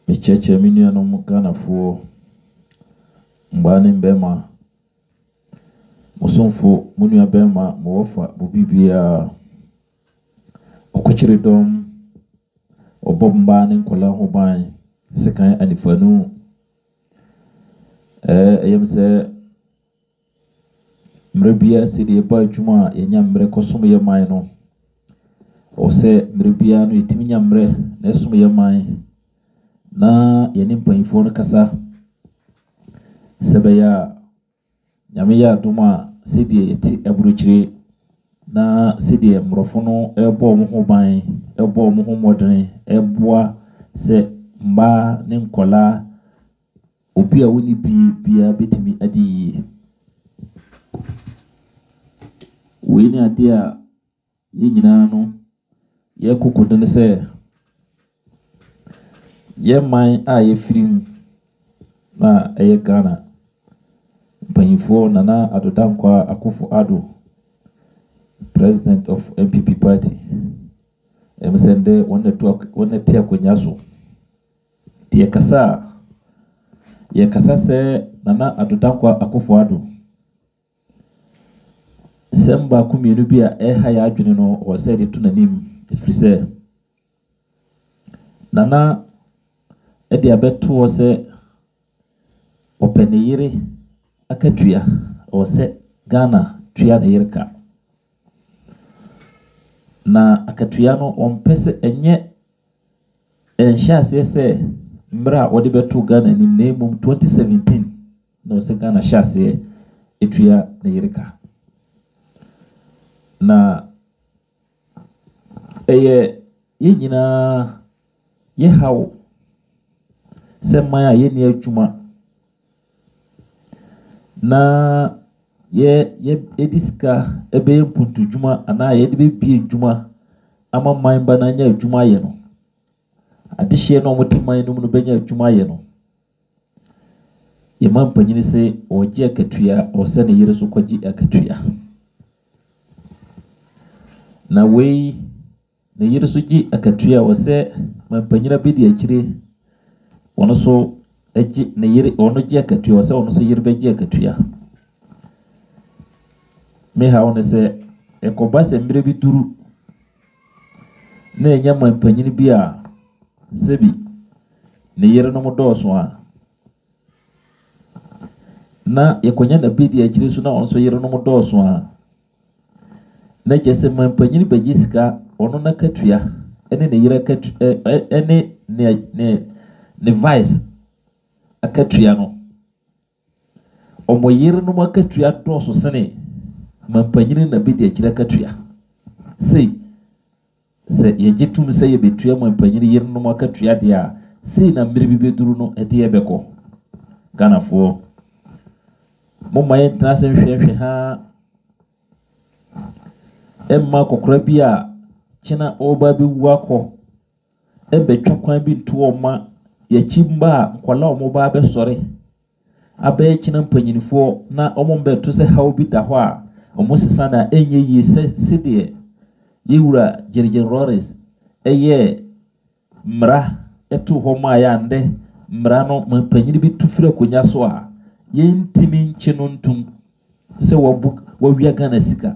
Mecheche minua no Ghana fo mbane mbema musonfo munua bema mofa bobibia okochire dom obombane nkola ho ban sekan anifanu yemse mrebia sidi ba adwuma yenya mre kosom ye man no o se mrebia no yetimi nya mre na esom ye man na yeni mpanfo no kasa sebeya nyame ya doma sidi yeti aburuchire na sidi mrofo no ebo mo ho ban ebo mo ho modene eboa se mba ne nkola obi a woni bia betimi adi we ni ade a ye nyina no ye kokodo ne se ye man a ye firim na eye Ghana mpanyifo Nana Addo Dankwa Akufo-Addo, president of MPP party emsende wonne tia konyaso tie kasa ye kasa se Nana Addo Dankwa Akufo-Addo semba kumienu bia ha ya adwene no wo se de tunanim efrise Nana ede abeto wo se openeyire akatua wo se Ghana tua na yirka na akatua no ompese enye enhyase se mbra wode beto Ghana nim na emum 2017 na wo se Ghana hyase etua na yirka na ye nyina ye hawo se man a ye ni adwuma na ye ediska ebe mpuntu dwuma ana ye de bebie dwuma ama man ba na nya dwuma ye no adehye no motiman no no benya dwuma ye no ye man panyini se oje akatua o se ne yire so kwaji akatua na wei ne yire so ji akatua o se man panyina bedi akire wono so eji ne yire ono ji akatua o se ono so yire beji akatua me ha one se ekoba se mbre bi duru na enya man panyini bi a sebi ne yire no modoso a na yekonya na bedi akire so na ono so yire no modoso a na jese man panyini beji sika ono na katua ene ne yire katua ene ne vice akatua no omo yire no makatua doso sene man panyini na bedi akire akatua sei se yejitum se ye betua man panyini yire no makatua de a sei na mmiri bi beduru no ede ye beko Ghana fo mo mayen trase hwehwe ha emma kokora bi a kina oba bi wuakọ ebetwa kwan bi ntu oma yachimba nkwala omo ba be sore abe kina mpanyinifo na omo mbeto se hawo bi da ho a omo sesa na enye yi se yewura Jergen Rores eye mra eto ho ma ya nde mra no mpanyini bi tufira konya so a yentimi nchino ntum se wawia Ghana sika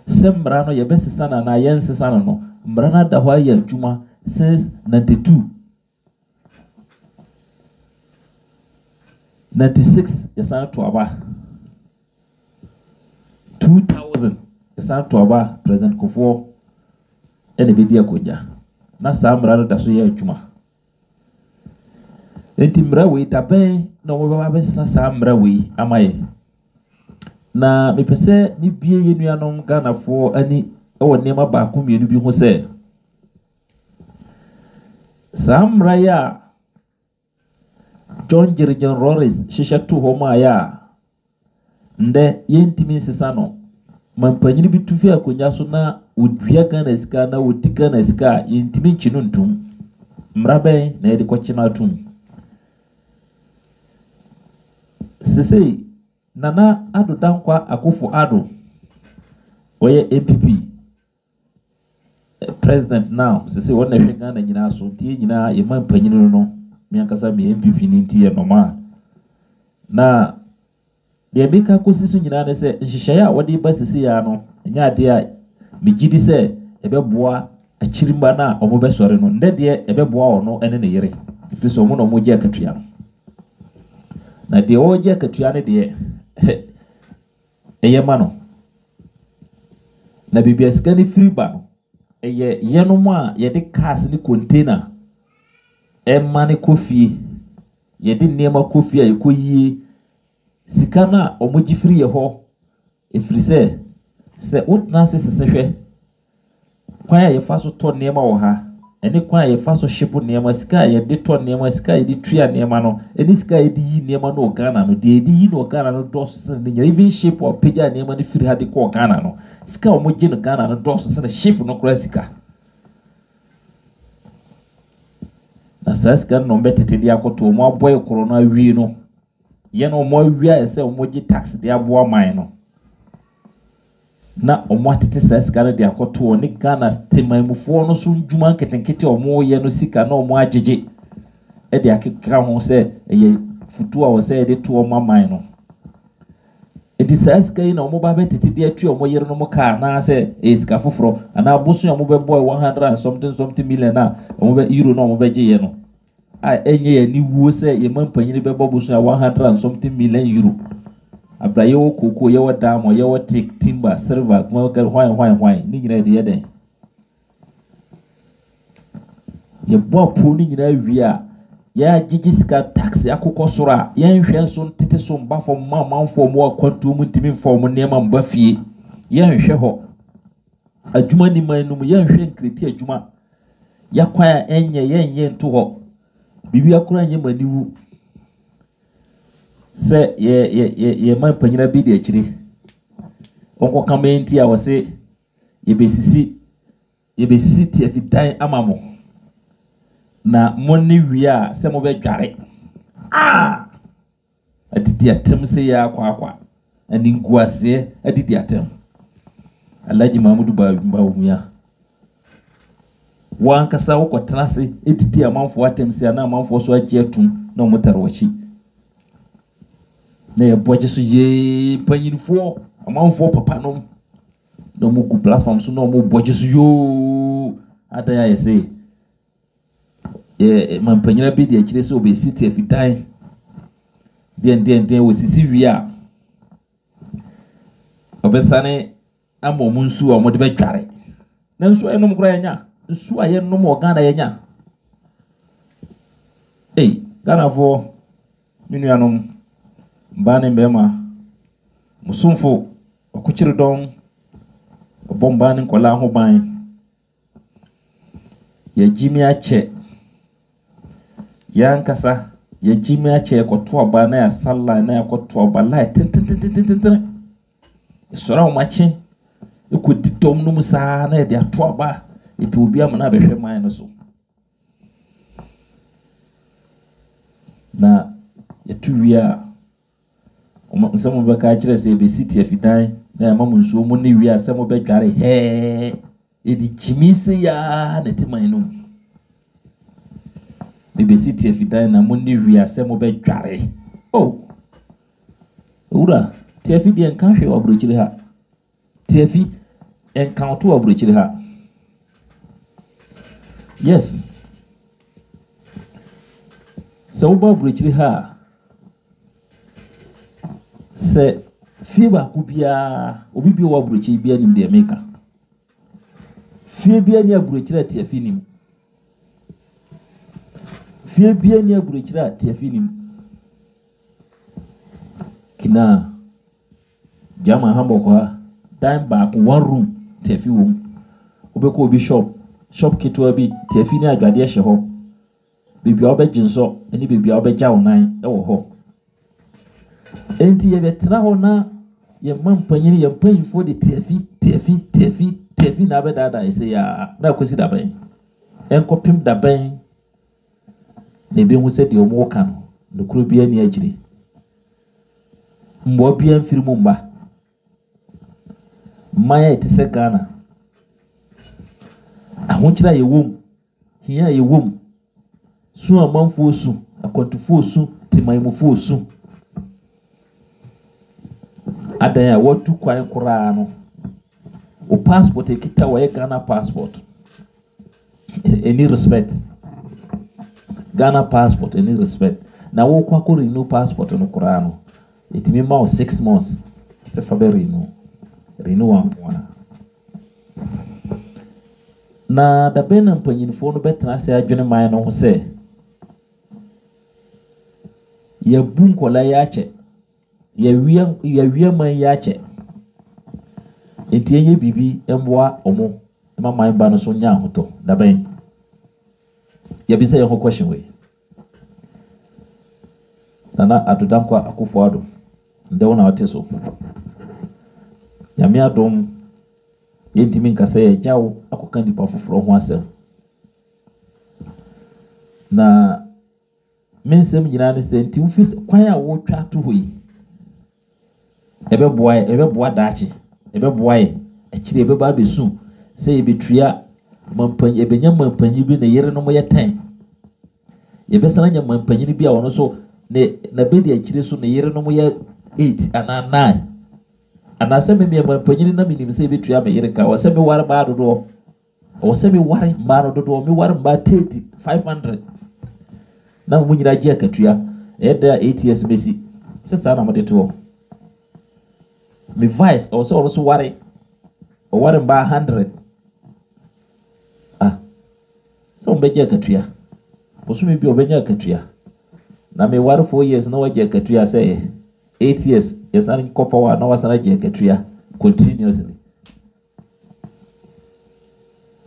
se mra no yebesesa na yensesa no mra na da ho ya adwuma since 92 96 yasa to aba 2000 yasa to aba president Kofo ene bedi akoja na sa mra no da so ya adwuma enti mra we da ben na wo baba besesa sa mra we amaye na mepese ni bie yenuanom Ghana fo ani ewo nema ba ko mienu bi ho se samra ya John Jergen Rores shisha tu homa ya nde yentimi sesa no mampanyini bi tufi akonya so na odua Ghana sika na odika na sika yentimi nchinu ntum mrabe na yede kwachina atum sese Nana Addo Dankwa Akufo-Addo oye MPP president now se won na hwe Ghana nyina so tie nyina ye man panyini no me ankasa me MPP ni ntie normal na de beka kosi so nyina ne se nhyehyɛ a wode ba sisi ya no nya ade a megidi se ebeboa achirimba na omo besore no nde de ebeboa ono ene ne yere ifiri so mo no mo gye akatua no na de o gye akatua ne de eyema no na bibia sika ni free ba no eye yenom a ye de cars ni container emma ne kofie ye de niema kofie a yekoyie sika na omogi free ye ho efiri se utna se sehwe kwan ye fa so to niema wo ha ene kwan ye fa so ship niema sika ye de to niema sika ye de tua niema no ene sika ye de yi niema no Ghana no de yi no Ghana no dos se ne nya even ship o peja niema ne free ha de ko Ghana no sika omogi no Ghana no dos se ne ship no kura sika na sasika no betete de akoto mo aboy corona wi no ye no mo wi a se omogi tax de abo man no na omo atete sasika no de akoto ne Ghana stemamufo no so ndwuma nketenkete omo ye no sika na omo agege e de akeka ho se ye futu a wo se de to omo man no enti sasika yi na omo ba betete de atu omo yere no mo ka na se sika foforo ana bosu omo be boy 100 and something million na omo be euro na omo be je ye no a enye ya ni wuo se ye man panyini be bosu na 100 and something million euro abra ye wo koko ye wo damo ye wo timber silver kuma ka hwan ni nyina de ye den ye bopo ni nyina wi a ya gigiska tax akokɔ soro a ye nhwe so tete so mba fo manfo mo akwantu mu ntimi fo mo nema mba fie ye nhwe ho adwuma ni man no mu ye nhwe nkreti adwuma ya kwa enye ye nto ho bibi akura nye maniwu se ye man panyina bi de akire onko kamenti a wose ye besisi tie fitan amamo na monni wia se mo be dware adidi atem se ya akwa ani nguase adidi atem Alhaji Mahmudu Bawumia wan kasa wo kwotena se edidi amanfo atem se na amanfo so agye atum na omotarwachi na ye boje so ye panyinfo amanfo papa no no mo ku platform so no mo boje so yo adaya ye se man panyina bi de akire se obesity afidan den wo sisi wi a obesane amomu nsu a mo de bedware na nsu enom kura nya nsu aye nom o Ghana ye nya Ghana fo minu anom mbane mbema musumfo okuchiri don bombani nkola ho ban ya jimi ache ya nkasa ya jimi ache koto aba na ya salla na ya koto aba la tin sora umachi ekodi dom no musa na ya de ato aba epi obi amana behwe man no so na yetuwia nsemo beka kire se be city afidan na ya mamu nsuo mu ne wi asemo be dware edi chimise ya na timan no be city afidan na mu ne wi asemo be dware ura tiafi de enkan hwe obrochire ha tiafi enkan to obrochire ha yes so obrochire ha se fiba kubia obibi wa brochi bia nim de meka fie bia ni abrochire tiafi nim fie bia ni abrochire tiafi nim kina jama hambo kwa time back one room tiafi wo obeko obi shop kitwa bi tiafi ni adwade ehye ho bibia obejinso eni bibia obeja wonan ewo ho enti ye betra ho na ye mampanyini ye mpanyifo de tiafi na bedada ese ya na kwesi daban enkopim daban ne bi hu se de omo ka no ne kuro bia ni agire mbo bia mfiri mu mba maya etise Ghana ahokyera ye wom hia ye wom su amanfo su akontofo su timaimofo su adan a watu kwan koraa no o passport ekita wo ye Ghana passport any respect Ghana passport any respect na wo kwa ko renew passport no koraa no etimi ma o 6 months se fa be renew one na da bena mpanyinfo no betena se adwene man no ho se ya bunkola ya che ya wiya man ya che enti enye bibi emboa omo ma man ba no so nya ahoto da ben ya bi se ye question we nana adodankwa akufo ado nde wona wote so nyame adom yentimi nkasa ye jawo akoka nipa foforo ho asem na mensem nyina ne se nti ufis kwan a wo twa to hoyi ebeboa daachi ebeboa ye akire ebeba besu se ebetua mampanyi ebenya mampanyi bi na yere no mo ye 10 yebesana nya mampanyi bi a wono so ne na bedi akire so na yere no mo ye 8 ana 9 ana se me mampanyi na minim se ebetua me yere ka wo se me ware ba dodo wo se me ware ba dodo me ware ba 30 500 na mo nyira je akatua eda 8 years besi se sa na mo de to me vice also ware o ware ba 100 so mbeje akatua posumi bi obenya akatua na me ware 4 years na waje akatua say 8 years yes an kopa wa na wasana je akatua continuously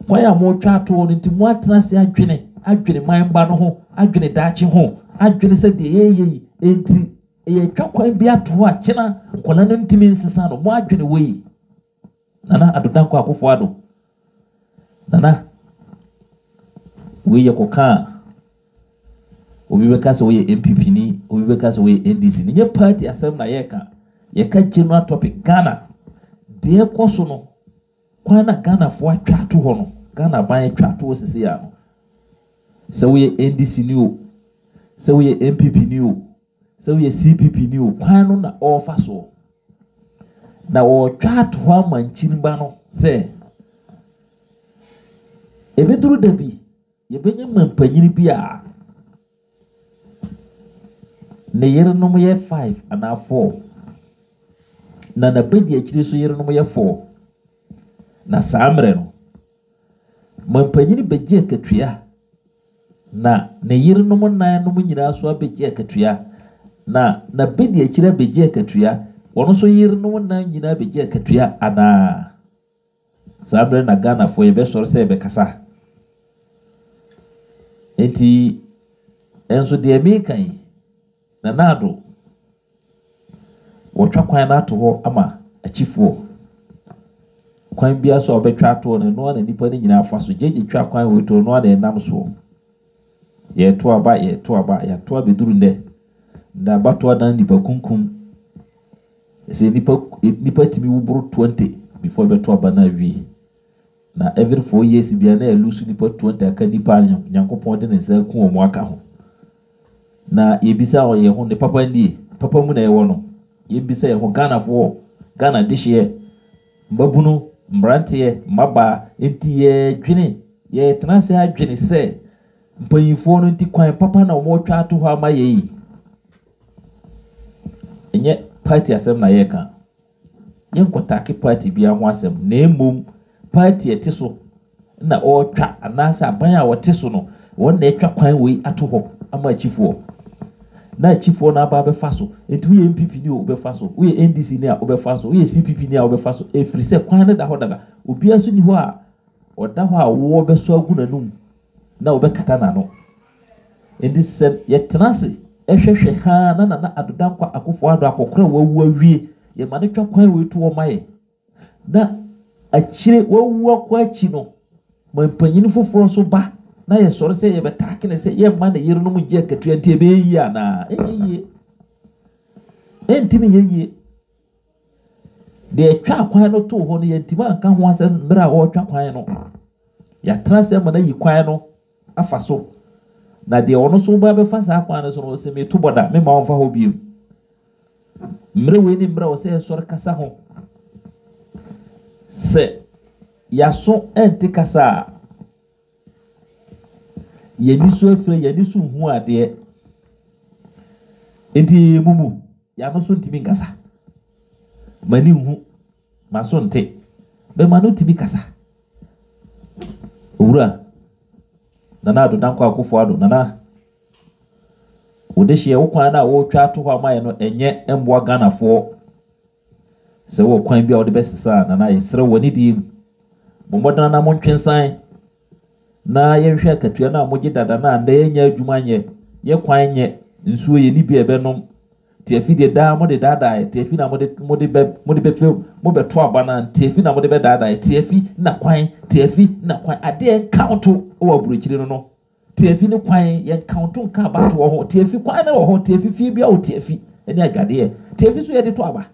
kwa ya mo twa to nti mo atena se adwene man ba no ho adwene daachi ho adwene se de yeye enti ye twa kwan bi ato a kyena nkola no ntimi nsesa no mo adwene wei nana adodanko akofo ado nana we ye koka obi be kasa we MPP ni obi be kasa we NDC ni nye party asem na ye ka general topic Ghana de ekoso no kwa na Ghana fo atwa to ho no Ghana ban atwa to osisi ya no se we NDC ni o se we MPP ni o se we CPP ni o kwa no na offer so na o twa to ho amanchimba no se ebeduru dabi ye benya mampanyini bia ne yere no mo ye 5 ana 4 na bedi akire so yere no mo ye 4 na samre no mampanyini beje akatua na ne yere no mo nan no mo nyina so abeje akatua na bedi akire beje akatua wono so yere no mo nan nyina beje akatua ana samre na Ghana fo ye be soro se be kasa enti enso de mekan na nado wotwa kwan na to ho ama achifuo kwan bia so obetwa to no na nipa ni nyina afa so jeje twa kwan we to no na enam so ye to aba ya to abeduru nde nda bato adan nipa kunkum se nipa timi wuburu 20 before beto aba na wi na every 4 years bia na elusu nipa 20 aka nipa nyankopon de nsa ku omo aka ho na yebisa o ye ho ne papa ndi papa mu na ye wo no yebisa ye ho Ghana fo Ghana dihye mbabunu mbrante maba enti ye dwene ye tenase adwene se mpanyifo no enti kwan papa na omo twa to ho ama ye enye party asem na ye ka yenkotake party bia ho asem na emom party etiso na o twa anasa abanya wotiso no won na etwa kwan we ato ho ama chifo na chifo na aba be faso enti we MPP ni o be faso we NDC ni a o be faso we CPP ni a o be faso efri se kwan na da ho daga obi aso ni ho a o da ho a wo be so agu nanum na o be kata na no enti se ye tenase ehwehwe ha na adodankwa akofo ado akokora wawu awie ye ma ne twa kwan we to o maye na akire wawu akwa chi no mampanyini foforo so ba na ye soro se ye betake ne se ye ma na yire no mu je akatua nti ebe yi ana entimi ye de twa kwan no to ho no ye ntima anka ho asem bra wo twa kwan no ya trase ma na yi kwan no afa so na de ono so ba be fa sa kwan no so no se me to boda me ma on fa ho bi mre we ni mre o se sor kasa ho se ya so enti kasa ye ni so afre ye ni so hu ade enti mumu ya no so ntimi kasa mani hu ma so nte be ma no ntimi kasa owura nana do danko akofo ado nana odehye wo kwan na wo twa to ho amaye no enye emboa ganafo se wo kwan bia wo de besesa nana yesre woni di bombodana na montwensan na yehwe akatua na mogi dada na nda yenya adwuma nye ye kwan nye nsuo ye ni bia benom tiafi de da mo de dada tiafi na mo de be fe mo be to abana tiafi na mo de be dada tiafi na kwan tiafi na kwan ade encounter o aburuchiri no tiafi ni kwan ye encounter nka ba to ho tiafi kwan na ho tiafi fi bia o tiafi eni agade tiafi so ye de to aba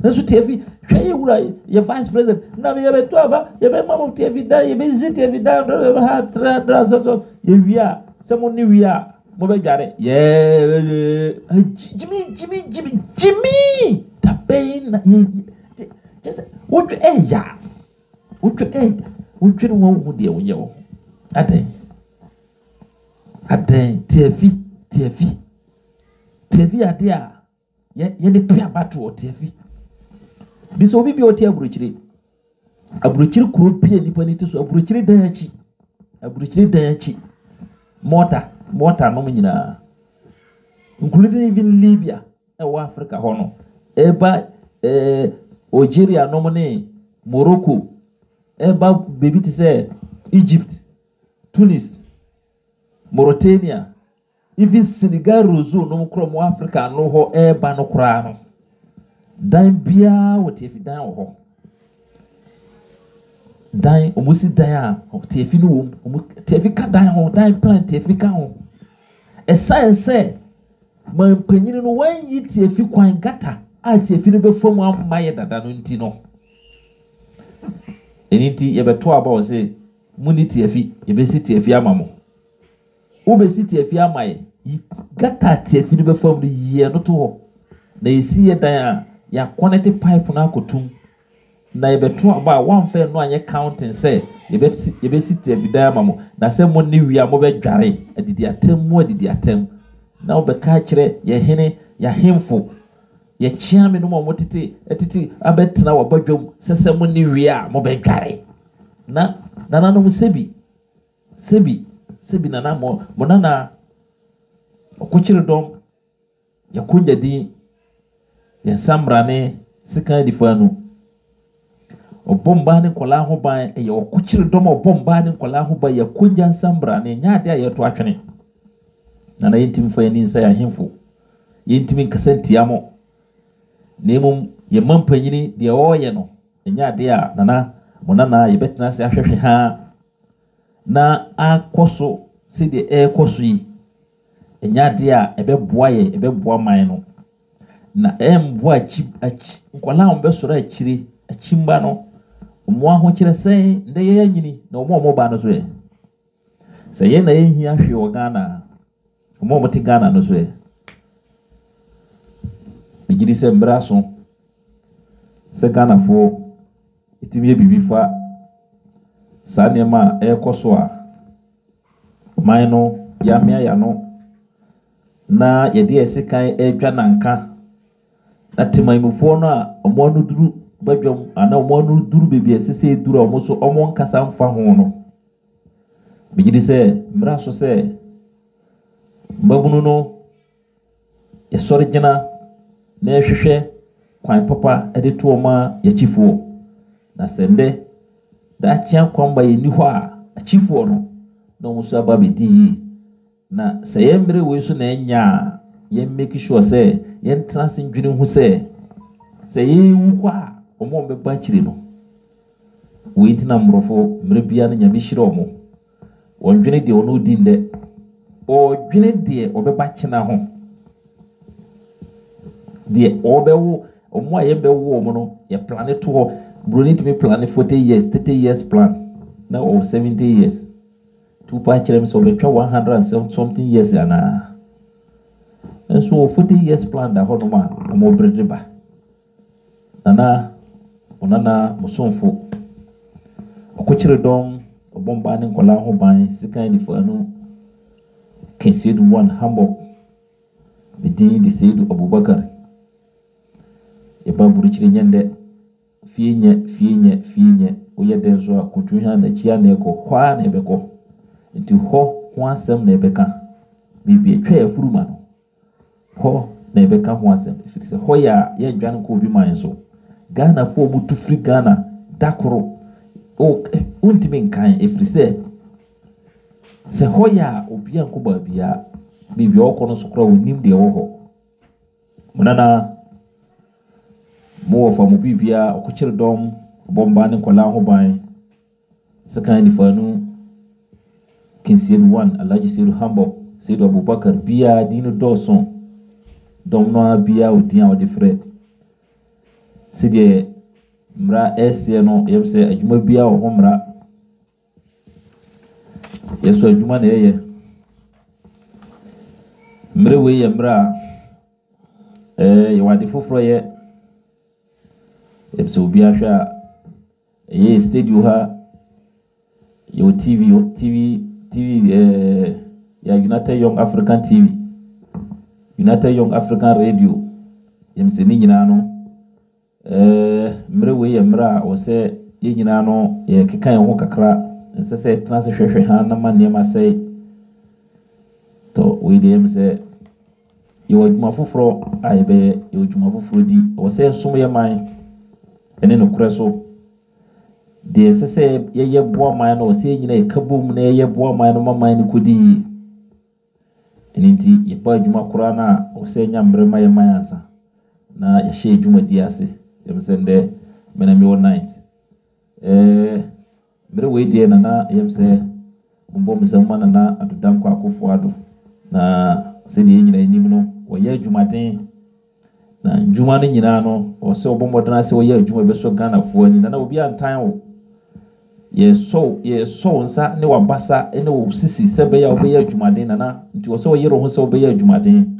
nso tiafi hwe ye wura ye vice president na me ye be to aba ye be mama tiafi da ye be zit tiafi da ha tra so ye wia se mo ni wia mo be dware Jimmy ta pain just what ya what no wo de wo ye wo aden tiafi ade a ye de pia bato tiafi biso obi bi o ti aburuchiri kuro pie nipa ni tiso aburuchiri dan achi mota no nyina including even Libya e Africa hono eba Algeria no ne Morocco eba baby ti say Egypt, Tunis, Mauritania, even Senegal rozo no kro Africa no ho eba no kra no dan bia wotefi dan ho dan omusi dan a tefi no wo tefi ka dan ho dan plan tefi ka ho esanse man panyini no wan yi tefi kwan gata a tefi no be fom amaye dada no nti no eniti ye beto aba o se muni tefi ye be si tefi amamo wo be si tefi amaye gata tefi no be fom no ye no to ho na esi ye dan a ya connect pipe na akotum na ye beto aba wan fe no anye counting say ye be si tefi dan amamo na se mo ni wi a mo be dware adidi atem na wo be ka kire ye hene ya hemfo ye chiame no mo tete abetena wo badwam sese mo ni wi a mo be dware na no mo sebi na mo na okukire dom ya kunja di ya samrane sikan di fanu obomba ne kola ho ban e ya okukire dom obomba ne kola ho ban ya kunja samrane nyaade ya to atwene na yintimi fa yani nsa ya hemfo yintimi kasanti amo nemum ye mampanyini de oye no nyaade a nana monana ye betena se ahwehwe ha na akoso se de ekoso yi nyaade a ebeboa man no na emboa achi nkola ho be soro achire achimba no omo aho kire sei nde ye nyini na omo ba no so ye se ye na ehia hwe o Ghana omo ti Ghana no so ye bigiri se mbraso se Ghana fo itimi bibi fa sanema ekoso a man no ya mea ya no na ye de esikan edwa nanka atimaimufo no a omo no duru badwam ana omo no duru bebi esese duru omo so omo nkasa mfa ho no bigiri se mbraso se mbabunu no yesori gina na ehwehwe kwan papa ede to ma yachifuo na sende da chia kwamba yeni ho a achifuo no na omuso aba bedi na sayembre we so na enya ye make sure say ye ntrase ndwene hu say sayewu kwa omo be ba chire no we ntina mrofo mre bia na nyame hire omo wondwene de ono di nde o dwene de obeba chena ho de obewo omo ayembe wo omo no ye plan to ho broni to me plan 40 years 30 years plan na o 70 years tu pa kyerem so betwa 100 something years ana enso 40 years plan da hono ma mo brede ba ana onana musonfo okokyere dom obomba ne nkola ho ban sikan di fanu Kensedu 1 Hamburg bidin di Seidu Abubakar eba burikyere nyende fienye oye denzo akuntu ha na chia na eko kwa na ebeko nti ho asem na ebeka bibi etwa afuruma no ho na ebeka ho asem efirise ho ya ye dwan ko bi man so Ghana fo butu free Ghana dakoro o untimi nkan efirise se ho ya obi anko ba bia bibi okono so kra onim de wo ho munana mo fa mo bibia okokyere dom bomba ne kola ho ban sekan ni fanu Kensedu 1 Alhaji Seidu Hamburg Seidu Abubakar bia dino doson dom no bia odin a odifre sidie mra ese no yemse adwuma bia wo mra yeso adwuma na eye mre we ye mra ye wade foforo ye yemse obi ahwa ye studio ha yo TV ya United Young African TV United Young African Radio yemse ni nyina no mre we ye mra wo se ye nyina no ye kekan ho kakra nsese transe hwehwe ha na ma niam asai to we de yemse yo adwuma foforo ayebe yo adwuma foforo di wo se som ye man ene no kureso de sese ye boa man no se nyina e kabom na ye boa man no man ni kodi eninti ye pa adwuma kura na wo se nya mbrema ye man ansa na ye hye adwuma di ase yemse nde mena mi one night mre we de na yemse bombo msama na adudam kwa akofo ado na se de nyina enim no wo ye adwuma den na adwuma no nyina no wo se obombo dana se wo ye adwuma be so Ghana fo ani na obi antan wo ye so nsa ne wabasa ne wo sisi se be ya wo be ye adwuma den na nti wo se wo ye ro ho se wo be ye adwuma den